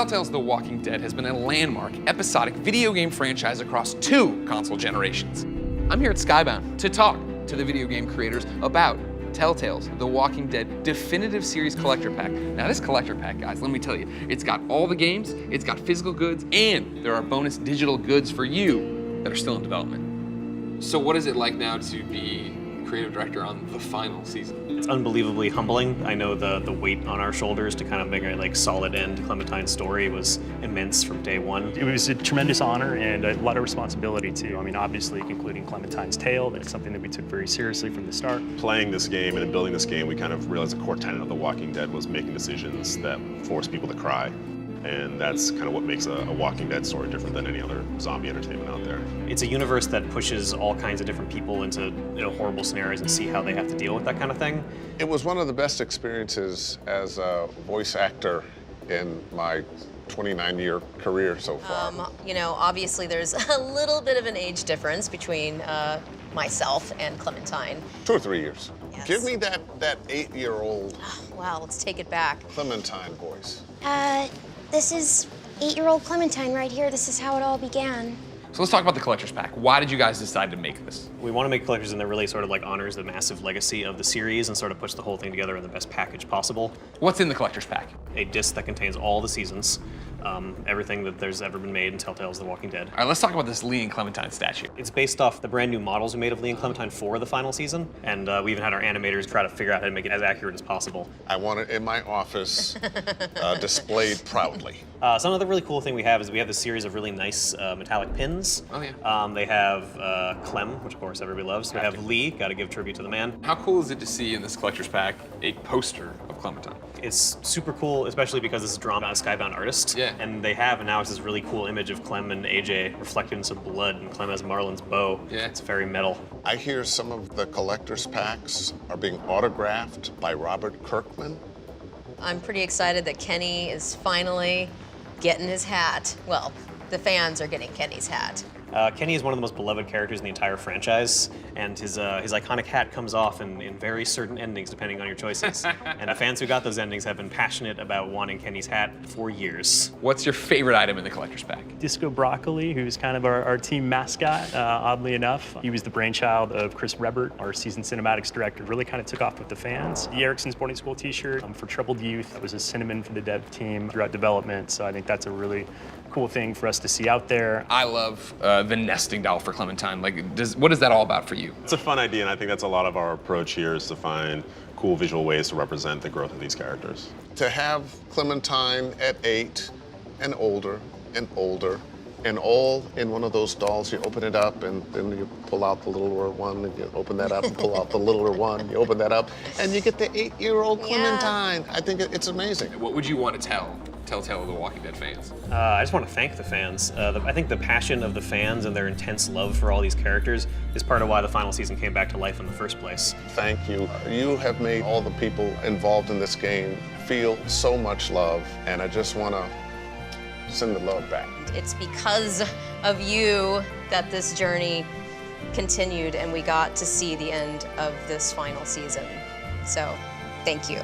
Telltale's The Walking Dead has been a landmark, episodic video game franchise across 2 console generations. I'm here at Skybound to talk to the video game creators about Telltale's The Walking Dead Definitive Series Collector Pack. Now this Collector Pack, guys, let me tell you, it's got all the games, it's got physical goods, and there are bonus digital goods for you that are still in development. So what is it like now to be creative director on the final season? It's unbelievably humbling. I know the weight on our shoulders to kind of make a solid end to Clementine's story was immense from day one. It was a tremendous honor and a lot of responsibility too. I mean, obviously concluding Clementine's tale, that's something that we took very seriously from the start. Playing this game and building this game, we kind of realized the core tenet of The Walking Dead was making decisions that force people to cry. And that's kind of what makes a Walking Dead story different than any other zombie entertainment out there. It's a universe that pushes all kinds of different people into horrible scenarios and see how they have to deal with that kind of thing. It was one of the best experiences as a voice actor in my 29-year career so far. Obviously there's a little bit of an age difference between myself and Clementine. 2 or 3 years. Yes. Give me that 8-year-old Wow, let's take it back. Clementine voice. This is 8-year-old Clementine right here. This is how it all began. So let's talk about the Collector's Pack. Why did you guys decide to make this? We want to make collectors and that really sort of honors the massive legacy of the series and sort of puts the whole thing together in the best package possible. What's in the Collector's Pack? A disc that contains all the seasons, everything that there's ever been made in Telltale's The Walking Dead. All right, let's talk about this Lee and Clementine statue. It's based off the brand new models we made of Lee and Clementine for the final season, and we even had our animators try to figure out how to make it as accurate as possible. I want it in my office, displayed proudly. Some other really cool thing we have is we have this series of really nice metallic pins. Oh yeah. They have Clem, which of course everybody loves. We have Lee, gotta give tribute to the man. How cool is it to see in this Collector's Pack a poster of Clementine? It's super cool, especially because this is drawn by a Skybound artist. Yeah. And they have, and now it's this really cool image of Clem and AJ reflected in some blood, and Clem has Marlon's bow. Yeah. It's very metal. I hear some of the collector's packs are being autographed by Robert Kirkman. I'm pretty excited that Kenny is finally getting his hat. Well, the fans are getting Kenny's hat. Kenny is one of the most beloved characters in the entire franchise, and his iconic hat comes off in very certain endings depending on your choices. And the fans who got those endings have been passionate about wanting Kenny's hat for years. What's your favorite item in the Collector's Pack? Disco Broccoli, who's kind of our team mascot, oddly enough. He was the brainchild of Chris Rebert, our seasoned cinematics director, really kind of took off with the fans. The Erickson's Boarding School t-shirt for Troubled Youth. That was a cinnamon for the dev team throughout development, so I think that's a really cool thing for us to see out there. I love the nesting doll for Clementine. What is that all about for you? It's a fun idea, and I think that's a lot of our approach here is to find cool visual ways to represent the growth of these characters. To have Clementine at 8 and older and older and all in one of those dolls, you open it up and then you pull out the littler one and you open that up and pull out the littler one, you open that up and you get the 8-year-old Clementine. I think it's amazing. What would you want to tell Telltale of The Walking Dead fans? I just want to thank the fans. I think the passion of the fans and their intense love for all these characters is part of why the final season came back to life in the first place. Thank you. You have made all the people involved in this game feel so much love, and I just want to send the love back. It's because of you that this journey continued and we got to see the end of this final season. So, thank you.